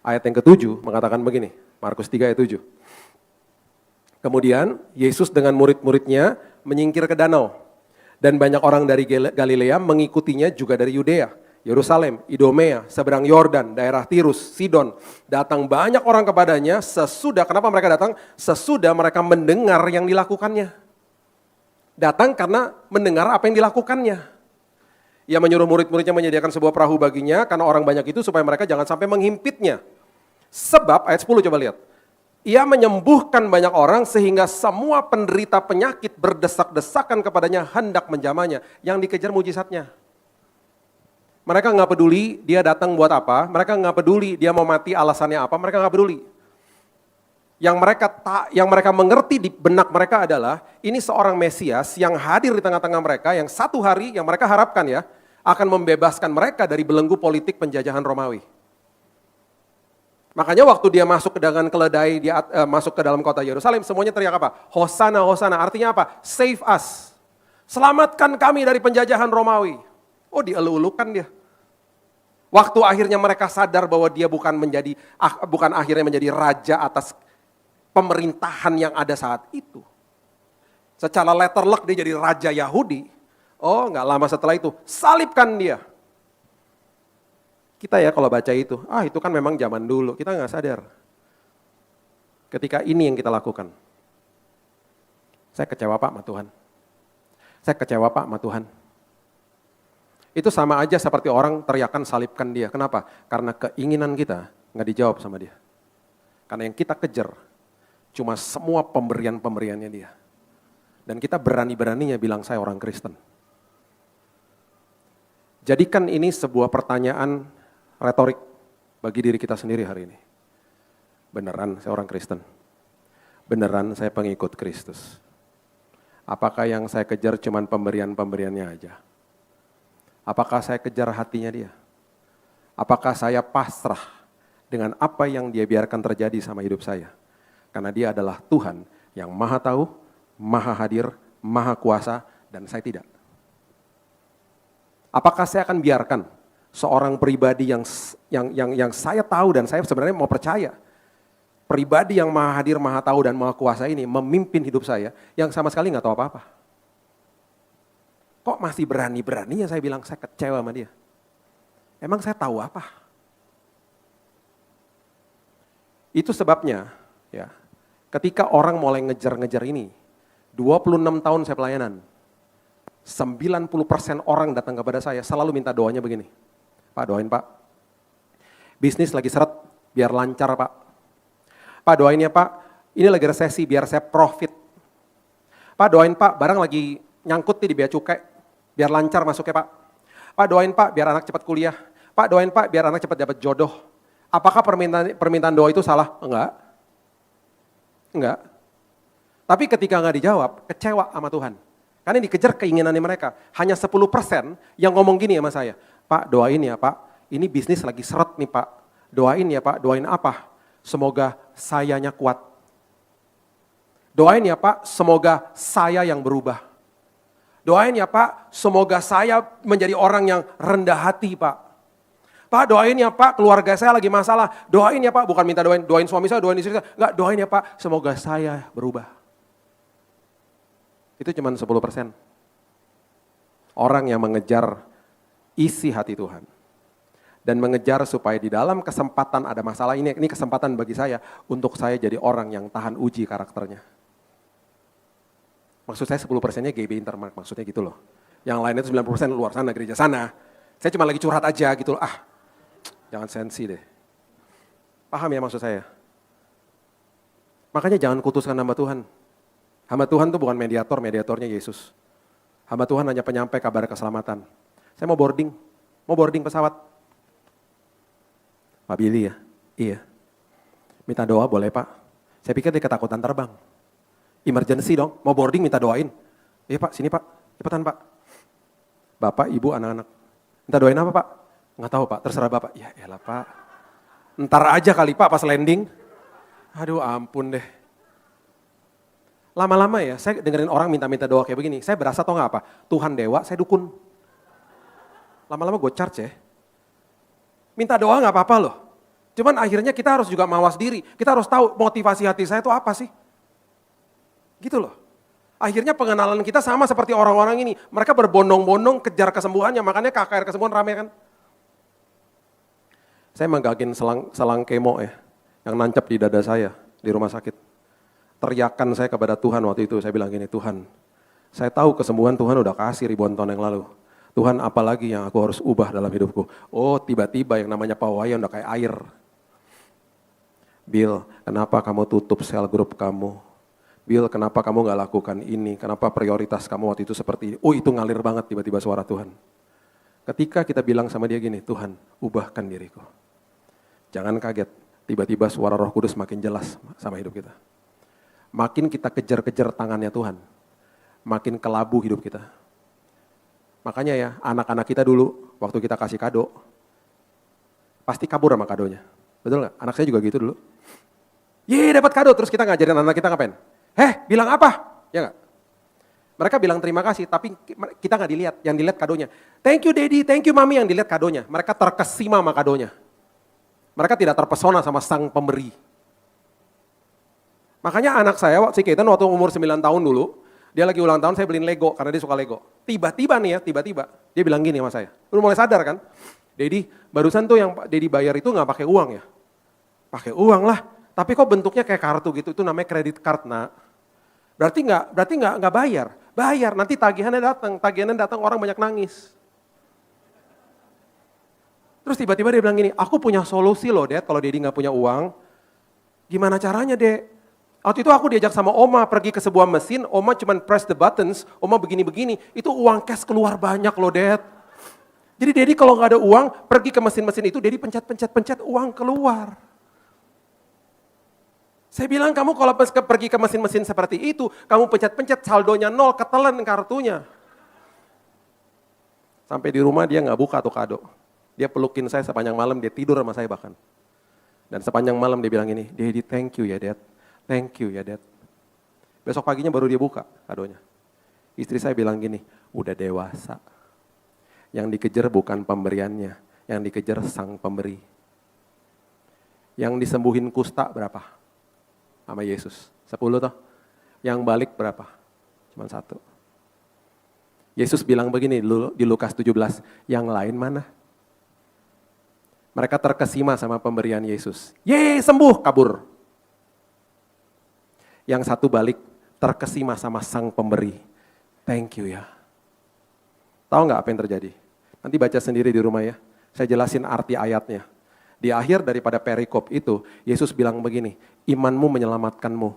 ayat yang ke-7 mengatakan begini, Markus 3 ayat 7. Kemudian Yesus dengan murid-muridnya menyingkir ke danau. Dan banyak orang dari Galilea mengikutinya juga dari Yudea, Yerusalem, Idumea, seberang Yordan, daerah Tirus, Sidon. Datang banyak orang kepadanya kenapa mereka datang? Sesudah mereka mendengar yang dilakukannya. Datang karena mendengar apa yang dilakukannya. Ia menyuruh murid-muridnya menyediakan sebuah perahu baginya, karena orang banyak itu supaya mereka jangan sampai menghimpitnya. Sebab, ayat 10 coba lihat. Ia menyembuhkan banyak orang sehingga semua penderita penyakit berdesak-desakan kepadanya hendak menjamahnya. Yang dikejar mujizatnya. Mereka nggak peduli dia datang buat apa, mereka nggak peduli dia mau mati alasannya apa, mereka nggak peduli. Yang mereka mengerti di benak mereka adalah ini seorang Mesias yang hadir di tengah-tengah mereka, yang satu hari yang mereka harapkan ya akan membebaskan mereka dari belenggu politik penjajahan Romawi. Makanya waktu dia masuk ke dengan keledai, dia masuk ke dalam kota Yerusalem, semuanya teriak apa? Hosana, Hosana. Artinya apa? Save us. Selamatkan kami dari penjajahan Romawi. Oh, dielu-elukan dia. Waktu akhirnya mereka sadar bahwa dia bukan akhirnya menjadi raja atas pemerintahan yang ada saat itu. Secara letter luck dia jadi raja Yahudi. Oh, nggak lama setelah itu, salibkan dia. Kita ya kalau baca itu, itu kan memang zaman dulu, kita nggak sadar. Ketika ini yang kita lakukan. Saya kecewa Pak sama Tuhan. Saya kecewa Pak sama Tuhan. Itu sama aja seperti orang teriakan salibkan dia. Kenapa? Karena keinginan kita nggak dijawab sama dia. Karena yang kita kejar cuma semua pemberian-pemberiannya dia. Dan kita berani-beraninya bilang saya orang Kristen. Jadikan ini sebuah pertanyaan retorik bagi diri kita sendiri hari ini. Beneran saya orang Kristen? Beneran saya pengikut Kristus? Apakah yang saya kejar cuma pemberian-pemberiannya aja? Apakah saya kejar hatinya dia? Apakah saya pasrah dengan apa yang dia biarkan terjadi sama hidup saya? Karena dia adalah Tuhan yang maha tahu, maha hadir, maha kuasa, dan saya tidak. Apakah saya akan biarkan seorang pribadi yang saya tahu dan saya sebenarnya mau percaya, pribadi yang maha hadir, maha tahu, dan maha kuasa ini memimpin hidup saya yang sama sekali nggak tahu apa-apa? Kok masih berani-beraninya saya bilang saya kecewa sama dia? Emang saya tahu apa? Itu sebabnya ya, ketika orang mulai ngejar-ngejar ini, 26 tahun saya pelayanan, 90% orang datang kepada saya selalu minta doanya begini. Pak doain Pak, bisnis lagi seret biar lancar Pak. Pak doain ya Pak, ini lagi resesi biar saya profit. Pak doain Pak, barang lagi nyangkut nih di bea cukai, biar lancar masuknya Pak. Pak doain Pak biar anak cepat kuliah. Pak doain Pak biar anak cepat dapat jodoh. Apakah permintaan doa itu salah? Enggak. Tapi ketika enggak dijawab, kecewa sama Tuhan. Karena yang dikejar keinginannya mereka. Hanya 10% yang ngomong gini sama saya. Pak doain ya Pak, ini bisnis lagi seret nih Pak. Doain ya Pak, doain apa? Semoga sayanya kuat. Doain ya Pak, semoga saya yang berubah. Doain ya Pak, semoga saya menjadi orang yang rendah hati Pak. Pak doain ya Pak, keluarga saya lagi masalah. Doain ya Pak, bukan minta doain suami saya, doain istri saya. Enggak, doain ya Pak, semoga saya berubah. Itu cuma 10%. Orang yang mengejar isi hati Tuhan. Dan mengejar supaya di dalam kesempatan ada masalah ini kesempatan bagi saya untuk saya jadi orang yang tahan uji karakternya. Maksud saya 10%-nya GB Intermark, maksudnya gitu loh. Yang lainnya itu 90% luar sana, gereja sana. Saya cuma lagi curhat aja gitu loh, jangan sensi deh. Paham ya maksud saya? Makanya jangan kutuskan hamba Tuhan. Hamba Tuhan itu bukan mediatornya Yesus. Hamba Tuhan hanya penyampai kabar keselamatan. Saya mau boarding pesawat. Pak Billy ya? Iya. Minta doa boleh Pak? Saya pikir dia ketakutan terbang. Emergency dong, mau boarding minta doain. Iya Pak, sini Pak, cepetan Pak. Bapak, Ibu, anak-anak. Minta doain apa Pak? Nggak tahu Pak, terserah Bapak. Ya elah Pak, ntar aja kali Pak pas landing. Aduh ampun deh. Lama-lama ya, saya dengerin orang minta-minta doa kayak begini. Saya berasa tau nggak apa? Tuhan dewa, saya dukun. Lama-lama gue charge ya. Minta doa nggak apa-apa loh. Cuman akhirnya kita harus juga mawas diri. Kita harus tahu motivasi hati saya itu apa sih. Gitu loh. Akhirnya pengenalan kita sama seperti orang-orang ini. Mereka berbondong-bondong kejar kesembuhannya, makanya KKR kesembuhan rame kan. Saya menggagin selang kemo ya, yang nancap di dada saya di rumah sakit. Teriakan saya kepada Tuhan waktu itu, saya bilang gini, Tuhan, saya tahu kesembuhan Tuhan udah kasih ribuan tahun yang lalu. Tuhan apalagi yang aku harus ubah dalam hidupku. Oh tiba-tiba yang namanya pawayan udah kayak air. Bill, kenapa kamu tutup sel grup kamu? Bill, kenapa kamu gak lakukan ini? Kenapa prioritas kamu waktu itu seperti ini? Oh itu ngalir banget tiba-tiba suara Tuhan. Ketika kita bilang sama dia gini, Tuhan ubahkan diriku. Jangan kaget, tiba-tiba suara Roh Kudus makin jelas sama hidup kita. Makin kita kejar-kejar tangannya Tuhan, makin kelabu hidup kita. Makanya ya, anak-anak kita dulu, waktu kita kasih kado, pasti kabur sama kadonya. Betul gak? Anak saya juga gitu dulu. Dapat kado, terus kita ngajarin anak kita ngapain? Bilang apa? Ya gak? Mereka bilang terima kasih, tapi kita nggak dilihat, yang dilihat kadonya. Thank you daddy, thank you mami, yang dilihat kadonya. Mereka terkesima sama kadonya. Mereka tidak terpesona sama sang pemberi. Makanya anak saya, si Keaton waktu umur 9 tahun dulu, dia lagi ulang tahun, saya beliin Lego, karena dia suka Lego. Tiba-tiba nih ya, tiba-tiba, dia bilang gini sama saya. Lu mulai sadar kan? Daddy, barusan tuh yang Daddy bayar itu nggak pakai uang ya? Pakai uang lah, tapi kok bentuknya kayak kartu gitu, itu namanya credit card nak. Berarti nggak bayar. Bayar, nanti tagihannya datang orang banyak nangis. Terus tiba-tiba dia bilang gini, aku punya solusi loh Dad, kalau Daddy nggak punya uang. Gimana caranya Dek? Waktu itu aku diajak sama Oma pergi ke sebuah mesin, Oma cuman press the buttons, Oma begini-begini, itu uang cash keluar banyak loh Dad. Jadi Daddy kalau nggak ada uang, pergi ke mesin-mesin itu, Daddy pencet, uang keluar. Saya bilang kamu kalau pergi ke mesin-mesin seperti itu, kamu pencet-pencet saldonya 0, ketelan kartunya. Sampai di rumah dia nggak buka tuh kado. Dia pelukin saya sepanjang malam, dia tidur sama saya bahkan. Dan sepanjang malam dia bilang ini, Daddy thank you ya Dad, thank you ya Dad. Besok paginya baru dia buka kadonya. Istri saya bilang gini, udah dewasa. Yang dikejar bukan pemberiannya, yang dikejar sang pemberi. Yang disembuhin kusta berapa? Sama Yesus, 10 toh. Yang balik berapa? Cuma 1. Yesus bilang begini di Lukas 17, yang lain mana? Mereka terkesima sama pemberian Yesus. Yeay, sembuh, kabur. Yang satu balik, terkesima sama sang pemberi. Thank you ya. Tahu nggak apa yang terjadi? Nanti baca sendiri di rumah ya. Saya jelasin arti ayatnya. Di akhir daripada perikop itu, Yesus bilang begini, imanmu menyelamatkanmu.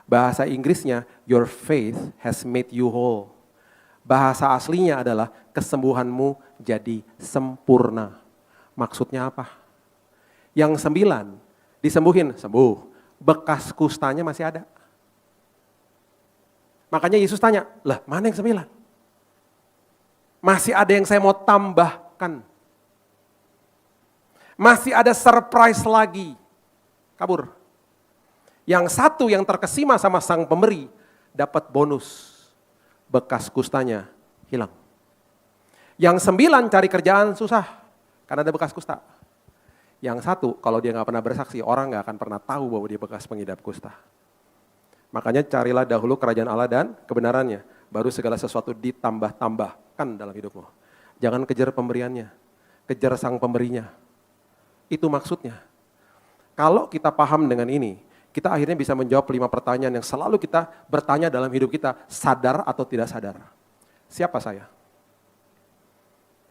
Bahasa Inggrisnya, your faith has made you whole. Bahasa aslinya adalah kesembuhanmu jadi sempurna. Maksudnya apa? Yang 9 disembuhin, sembuh. Bekas kustanya masih ada. Makanya Yesus tanya, lah mana yang 9? Masih ada yang saya mau tambahkan. Masih ada surprise lagi. Kabur. Yang satu yang terkesima sama sang pemberi, dapat bonus. Bekas kustanya hilang. Yang 9 cari kerjaan susah, karena ada bekas kusta. Yang satu, kalau dia gak pernah bersaksi, orang gak akan pernah tahu bahwa dia bekas pengidap kusta. Makanya carilah dahulu kerajaan Allah dan kebenarannya, baru segala sesuatu ditambah-tambahkan dalam hidupmu. Jangan kejar pemberiannya, kejar sang pemberinya. Itu maksudnya. Kalau kita paham dengan ini, kita akhirnya bisa menjawab 5 pertanyaan yang selalu kita bertanya dalam hidup kita, sadar atau tidak sadar. Siapa saya?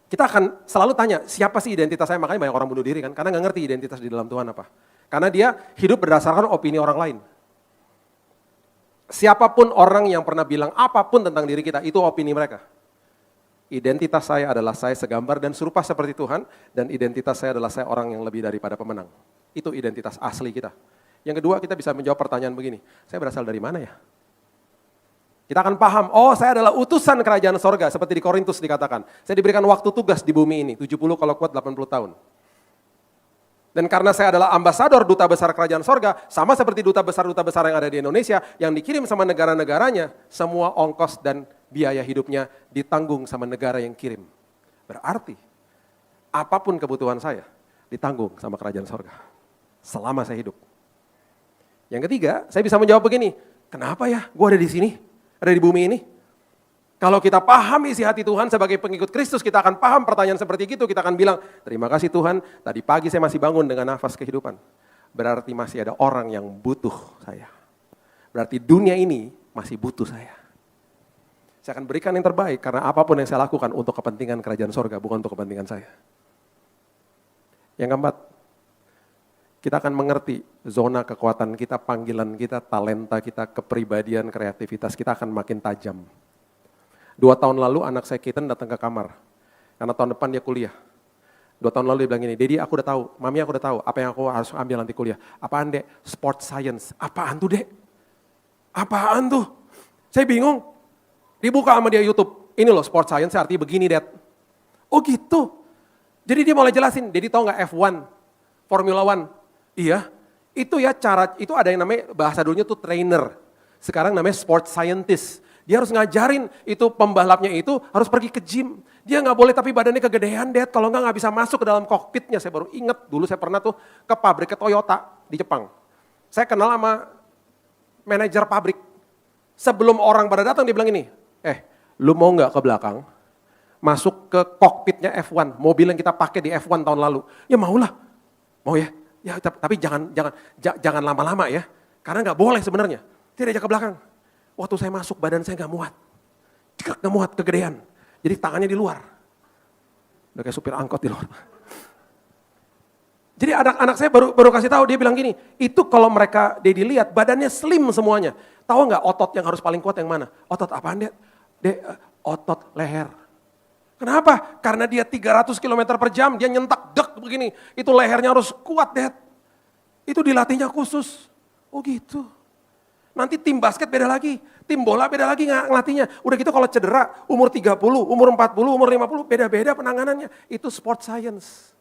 Kita akan selalu tanya, siapa sih identitas saya? Makanya banyak orang bunuh diri kan, karena gak ngerti identitas di dalam Tuhan apa. Karena dia hidup berdasarkan opini orang lain. Siapapun orang yang pernah bilang apapun tentang diri kita, itu opini mereka. Identitas saya adalah saya segambar dan serupa seperti Tuhan, dan identitas saya adalah saya orang yang lebih daripada pemenang. Itu identitas asli kita. Yang kedua, kita bisa menjawab pertanyaan begini, saya berasal dari mana ya? Kita akan paham, oh saya adalah utusan kerajaan sorga, seperti di Korintus dikatakan. Saya diberikan waktu tugas di bumi ini, 70 kalau kuat 80 tahun. Dan karena saya adalah ambasador duta besar kerajaan sorga, sama seperti duta besar yang ada di Indonesia, yang dikirim sama negara-negaranya, semua ongkos dan biaya hidupnya ditanggung sama negara yang kirim. Berarti, apapun kebutuhan saya, ditanggung sama kerajaan sorga. Selama saya hidup. Yang ketiga, saya bisa menjawab begini, kenapa ya gue ada di sini, ada di bumi ini? Kalau kita paham isi hati Tuhan sebagai pengikut Kristus, kita akan paham pertanyaan seperti itu, kita akan bilang, terima kasih Tuhan, tadi pagi saya masih bangun dengan nafas kehidupan. Berarti masih ada orang yang butuh saya. Berarti dunia ini masih butuh saya. Saya akan berikan yang terbaik, karena apapun yang saya lakukan untuk kepentingan kerajaan sorga, bukan untuk kepentingan saya. Yang keempat, kita akan mengerti zona kekuatan kita, panggilan kita, talenta kita, kepribadian, kreativitas kita akan makin tajam. 2 tahun lalu anak saya Keaton datang ke kamar, karena tahun depan dia kuliah. 2 tahun lalu dia bilang gini, Daddy aku udah tahu, Mami aku udah tahu apa yang aku harus ambil nanti kuliah. Apaan Dek? Sport science. Apaan tuh Dek? Apaan tuh? Saya bingung. Dibuka sama dia YouTube, ini loh sport science artinya begini Dad. Oh gitu. Jadi dia mulai jelasin, Daddy tahu nggak F1, Formula 1? Iya, itu ya cara, itu ada yang namanya bahasa dulunya tuh trainer. Sekarang namanya sport scientist. Dia harus ngajarin itu pembalapnya itu harus pergi ke gym. Dia nggak boleh tapi badannya kegedean, Dad. Kalau nggak bisa masuk ke dalam kokpitnya. Saya baru ingat dulu saya pernah tuh ke pabrik ke Toyota di Jepang. Saya kenal sama manajer pabrik. Sebelum orang pada datang dia bilang ini, lu mau nggak ke belakang? Masuk ke kokpitnya F1, mobil yang kita pakai di F1 tahun lalu. Ya maulah, mau ya. Ya tapi jangan lama-lama ya. Karena nggak boleh sebenarnya. Dia diajak ke belakang. Waktu saya masuk badan saya nggak muat. Nggak muat, kegedean. Jadi tangannya di luar. Udah kayak supir angkot di luar. Jadi anak-anak saya baru kasih tahu, dia bilang gini, itu kalau mereka dia dilihat badannya slim semuanya. Tahu nggak otot yang harus paling kuat yang mana? Otot apaan dia? Otot leher. Kenapa? Karena dia 300 km per jam, dia nyentak dek begini. Itu lehernya harus kuat, Dad. Itu dilatihnya khusus. Oh gitu. Nanti tim basket beda lagi, tim bola beda lagi ngelatihnya. Udah gitu kalau cedera, umur 30, umur 40, umur 50, beda-beda penanganannya. Itu sport science.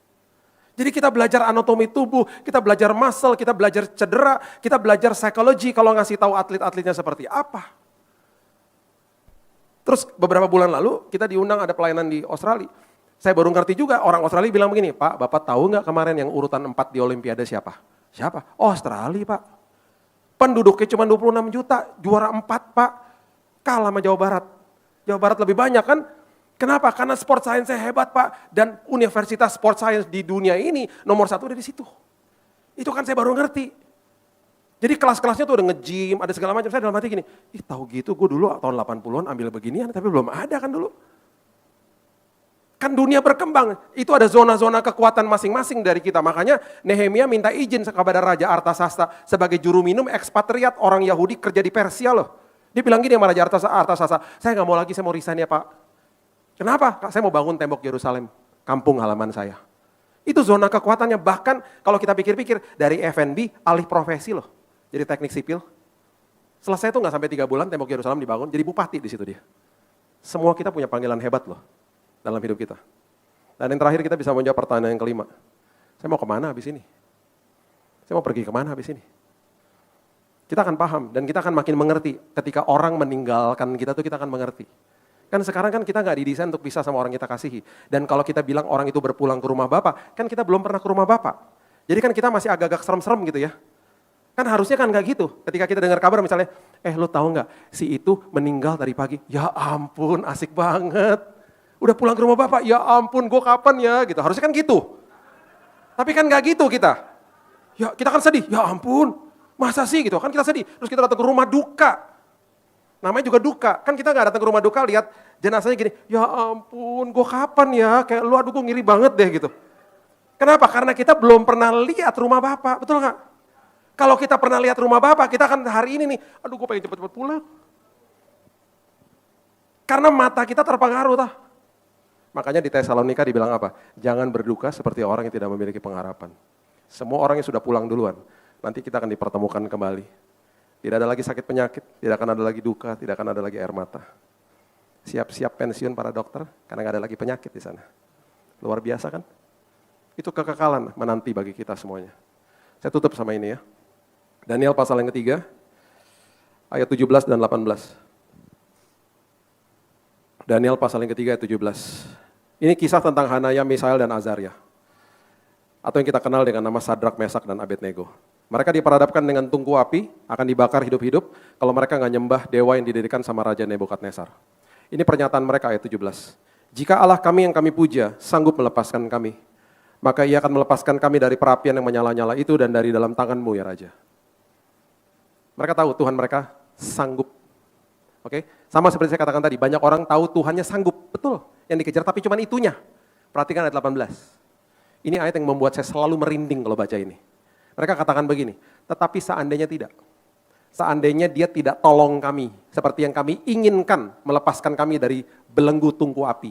Jadi kita belajar anatomi tubuh, kita belajar muscle, kita belajar cedera, kita belajar psikologi kalau ngasih tahu atlet-atletnya seperti apa. Terus beberapa bulan lalu kita diundang ada pelayanan di Australia. Saya baru ngerti juga, orang Australia bilang begini, Pak, Bapak tahu nggak kemarin yang urutan 4 di Olimpiade siapa? Siapa? Oh Australia, Pak. Penduduknya cuma 26 juta, juara 4 Pak. Kalah sama Jawa Barat. Jawa Barat lebih banyak kan? Kenapa? Karena sport science-nya hebat Pak. Dan universitas sport science di dunia ini nomor 1 ada di situ. Itu kan saya baru ngerti. Jadi kelas-kelasnya tuh udah nge-gym, ada segala macam. Saya dalam hati gini, tahu gitu gue dulu tahun 80-an ambil beginian, tapi belum ada kan dulu. Kan dunia berkembang, itu ada zona-zona kekuatan masing-masing dari kita. Makanya Nehemia minta izin kepada Raja Artasasta sebagai juru minum ekspatriat orang Yahudi kerja di Persia loh. Dia bilang gini sama Raja Artasasta, saya gak mau lagi, saya mau resign ya Pak. Kenapa? Saya mau bangun tembok Yerusalem, kampung halaman saya. Itu zona kekuatannya, bahkan kalau kita pikir-pikir dari F&B alih profesi loh, jadi teknik sipil. Selesai itu gak sampai 3 bulan tembok Yerusalem dibangun, jadi bupati di situ dia. Semua kita punya panggilan hebat loh dalam hidup kita. Dan yang terakhir kita bisa menjawab pertanyaan yang kelima. Saya mau kemana habis ini? Saya mau pergi kemana habis ini? Kita akan paham dan kita akan makin mengerti ketika orang meninggalkan kita tuh kita akan mengerti. Kan sekarang kan kita nggak didesain untuk pisah sama orang kita kasihi. Dan kalau kita bilang orang itu berpulang ke rumah Bapak, kan kita belum pernah ke rumah Bapak. Jadi kan kita masih agak-agak serem-serem gitu ya. Kan harusnya kan nggak gitu. Ketika kita dengar kabar misalnya, lo tahu nggak si itu meninggal tadi pagi. Ya ampun asik banget. Udah pulang ke rumah Bapak, ya ampun gue kapan ya gitu. Harusnya kan gitu. Tapi kan gak gitu kita. Ya kita kan sedih, ya ampun masa sih gitu. Kan kita sedih, terus kita datang ke rumah duka. Namanya juga duka. Kan kita gak datang ke rumah duka lihat jenazahnya gini. Ya ampun gue kapan ya, kayak lu aduh gue ngiri banget deh gitu. Kenapa? Karena kita belum pernah lihat rumah Bapak, betul gak? Kalau kita pernah lihat rumah Bapak, kita akan hari ini nih, aduh gue pengen cepet-cepet pulang. Karena mata kita terpengaruh tah. Makanya di Tesalonika dibilang apa? Jangan berduka seperti orang yang tidak memiliki pengharapan. Semua orang yang sudah pulang duluan, nanti kita akan dipertemukan kembali. Tidak ada lagi sakit penyakit, tidak akan ada lagi duka, tidak akan ada lagi air mata. Siap-siap pensiun para dokter, karena nggak ada lagi penyakit di sana. Luar biasa kan? Itu kekekalan menanti bagi kita semuanya. Saya tutup sama ini ya. Daniel pasal yang ketiga, ayat 17 dan 18. Daniel pasal yang ketiga ayat 17. Ini kisah tentang Hanaya, Misael, dan Azaria. Atau yang kita kenal dengan nama Sadrak, Mesak, dan Abednego. Mereka diperadabkan dengan tungku api, akan dibakar hidup-hidup kalau mereka nggak nyembah dewa yang didirikan sama Raja Nebukadnezar. Ini pernyataan mereka ayat 17. Jika Allah kami yang kami puja sanggup melepaskan kami, maka ia akan melepaskan kami dari perapian yang menyala-nyala itu dan dari dalam tanganmu ya Raja. Mereka tahu Tuhan mereka sanggup. Oke, sama seperti saya katakan tadi, banyak orang tahu Tuhannya sanggup, betul, yang dikejar tapi cuma itunya. Perhatikan ayat 18. Ini ayat yang membuat saya selalu merinding kalau baca ini. Mereka katakan begini, tetapi seandainya tidak. Seandainya dia tidak tolong kami, seperti yang kami inginkan melepaskan kami dari belenggu tungku api.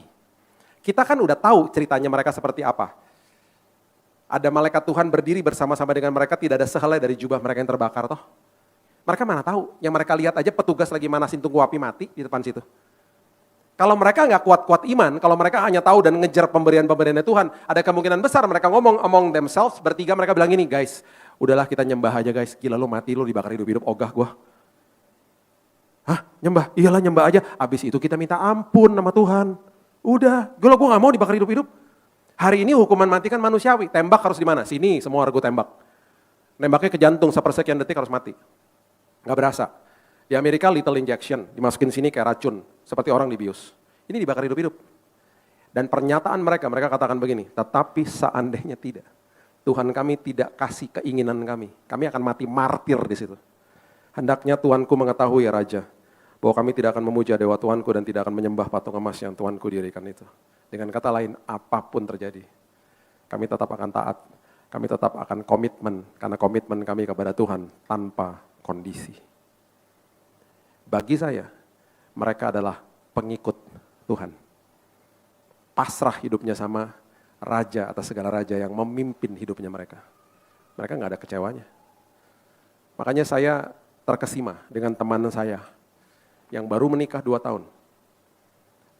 Kita kan udah tahu ceritanya mereka seperti apa. Ada malaikat Tuhan berdiri bersama-sama dengan mereka, tidak ada sehelai dari jubah mereka yang terbakar toh. Mereka mana tahu, yang mereka lihat aja petugas lagi manasin tungku api mati di depan situ. Kalau mereka nggak kuat-kuat iman, kalau mereka hanya tahu dan ngejar pemberian-pemberiannya Tuhan, ada kemungkinan besar mereka ngomong among themselves, bertiga mereka bilang ini, guys, udahlah kita nyembah aja guys, gila lu mati lu dibakar hidup-hidup, ogah gua. Hah, nyembah? Iyalah nyembah aja. Abis itu kita minta ampun sama Tuhan. Udah, gue gak mau dibakar hidup-hidup. Hari ini hukuman mati kan manusiawi. Tembak harus di mana? Sini, semua gue tembak. Nembaknya ke jantung, sepersekian detik harus mati. Gak berasa. Di Amerika lethal injection, dimasukin sini kayak racun. Seperti orang dibius. Ini dibakar hidup-hidup. Dan pernyataan mereka katakan begini, tetapi seandainya tidak. Tuhan kami tidak kasih keinginan kami. Kami akan mati martir di situ. Hendaknya Tuanku mengetahui ya Raja, bahwa kami tidak akan memuja dewa Tuanku dan tidak akan menyembah patung emas yang Tuanku dirikan itu. Dengan kata lain, apapun terjadi, kami tetap akan taat, kami tetap akan komitmen, karena komitmen kami kepada Tuhan tanpa kondisi. Bagi saya, mereka adalah pengikut Tuhan. Pasrah hidupnya sama raja atas segala raja yang memimpin hidupnya mereka. Mereka gak ada kecewanya. Makanya saya terkesima dengan teman saya yang baru menikah 2 tahun.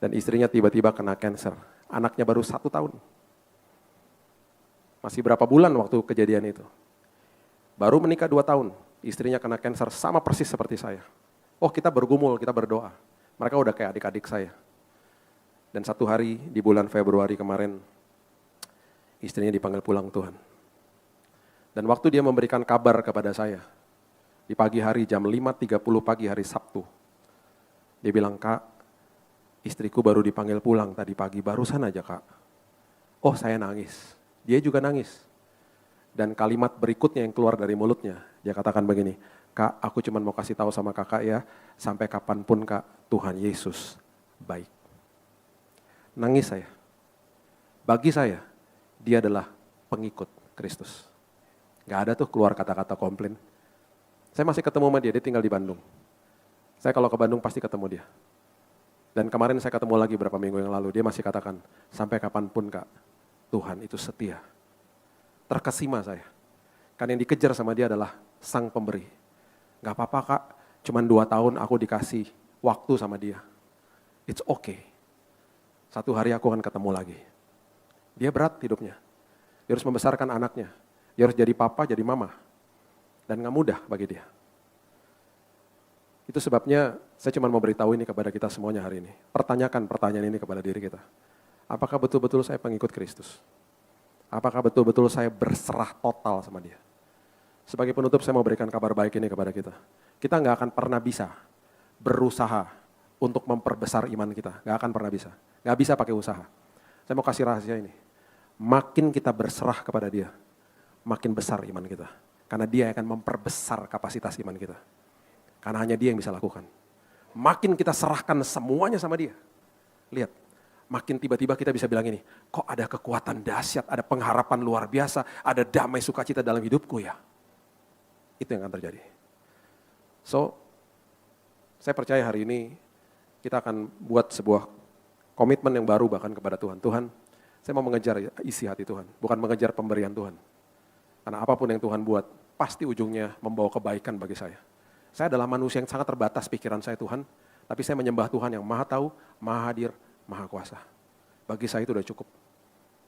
Dan istrinya tiba-tiba kena cancer. Anaknya baru 1 tahun. Masih berapa bulan waktu kejadian itu. Baru menikah 2 tahun, istrinya kena cancer sama persis seperti saya. Oh kita bergumul, kita berdoa. Mereka udah kayak adik-adik saya. Dan 1 hari di bulan Februari kemarin, istrinya dipanggil pulang Tuhan. Dan waktu dia memberikan kabar kepada saya, di pagi hari jam 5.30 pagi hari Sabtu, dia bilang, Kak, istriku baru dipanggil pulang tadi pagi, barusan aja Kak. Oh saya nangis, dia juga nangis. Dan kalimat berikutnya yang keluar dari mulutnya, dia katakan begini, Kak aku cuma mau kasih tahu sama kakak ya, sampai kapanpun Kak, Tuhan Yesus baik. Nangis saya. Bagi saya, dia adalah pengikut Kristus. Gak ada tuh keluar kata-kata komplain. Saya masih ketemu sama dia tinggal di Bandung. Saya kalau ke Bandung pasti ketemu dia. Dan kemarin saya ketemu lagi beberapa minggu yang lalu, dia masih katakan, sampai kapanpun Kak, Tuhan itu setia. Terkesima saya. Karena yang dikejar sama dia adalah sang pemberi. Gak apa-apa Kak, cuma 2 tahun aku dikasih waktu sama dia. It's okay. 1 hari aku akan ketemu lagi. Dia berat hidupnya. Dia harus membesarkan anaknya. Dia harus jadi papa, jadi mama. Dan gak mudah bagi dia. Itu sebabnya saya cuma mau beritahu ini kepada kita semuanya hari ini. Pertanyakan pertanyaan ini kepada diri kita. Apakah betul-betul saya pengikut Kristus? Apakah betul-betul saya berserah total sama dia? Sebagai penutup saya mau berikan kabar baik ini kepada kita. Kita gak akan pernah bisa berusaha untuk memperbesar iman kita. Gak akan pernah bisa. Gak bisa pakai usaha. Saya mau kasih rahasia ini. Makin kita berserah kepada dia, makin besar iman kita. Karena dia akan memperbesar kapasitas iman kita. Karena hanya dia yang bisa lakukan. Makin kita serahkan semuanya sama dia. Lihat, makin tiba-tiba kita bisa bilang ini, kok ada kekuatan dahsyat, ada pengharapan luar biasa, ada damai sukacita dalam hidupku ya. Itu yang akan terjadi. So, saya percaya hari ini kita akan buat sebuah komitmen yang baru bahkan kepada Tuhan. Tuhan, saya mau mengejar isi hati Tuhan, bukan mengejar pemberian Tuhan. Karena apapun yang Tuhan buat, pasti ujungnya membawa kebaikan bagi saya. Saya adalah manusia yang sangat terbatas pikiran saya Tuhan, tapi saya menyembah Tuhan yang maha tahu, maha hadir, maha kuasa. Bagi saya itu udah cukup.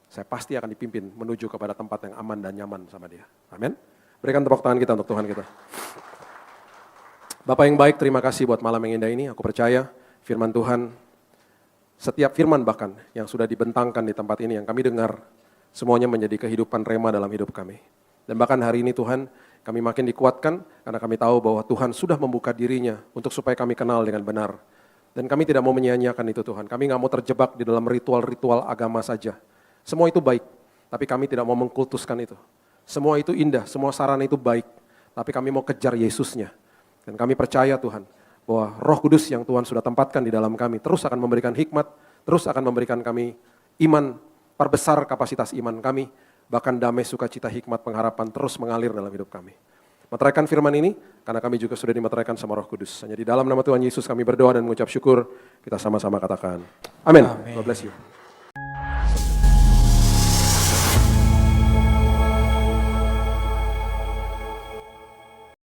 Saya pasti akan dipimpin menuju kepada tempat yang aman dan nyaman sama dia. Amin. Berikan tepuk tangan kita untuk Tuhan kita. Bapak yang baik, terima kasih buat malam yang indah ini. Aku percaya firman Tuhan, setiap firman bahkan yang sudah dibentangkan di tempat ini, yang kami dengar, semuanya menjadi kehidupan rema dalam hidup kami. Dan bahkan hari ini Tuhan, kami makin dikuatkan karena kami tahu bahwa Tuhan sudah membuka dirinya untuk supaya kami kenal dengan benar. Dan kami tidak mau menyia-nyiakan itu Tuhan. Kami nggak mau terjebak di dalam ritual-ritual agama saja. Semua itu baik, tapi kami tidak mau mengkultuskan itu. Semua itu indah, semua sarana itu baik, tapi kami mau kejar Yesusnya. Dan kami percaya Tuhan, bahwa Roh Kudus yang Tuhan sudah tempatkan di dalam kami terus akan memberikan hikmat, terus akan memberikan kami iman, perbesar kapasitas iman kami, bahkan damai, sukacita, hikmat, pengharapan terus mengalir dalam hidup kami. Meteraikan firman ini, karena kami juga sudah dimeteraikan sama Roh Kudus. Hanya di dalam nama Tuhan Yesus kami berdoa dan mengucap syukur, kita sama-sama katakan, amin. God bless you.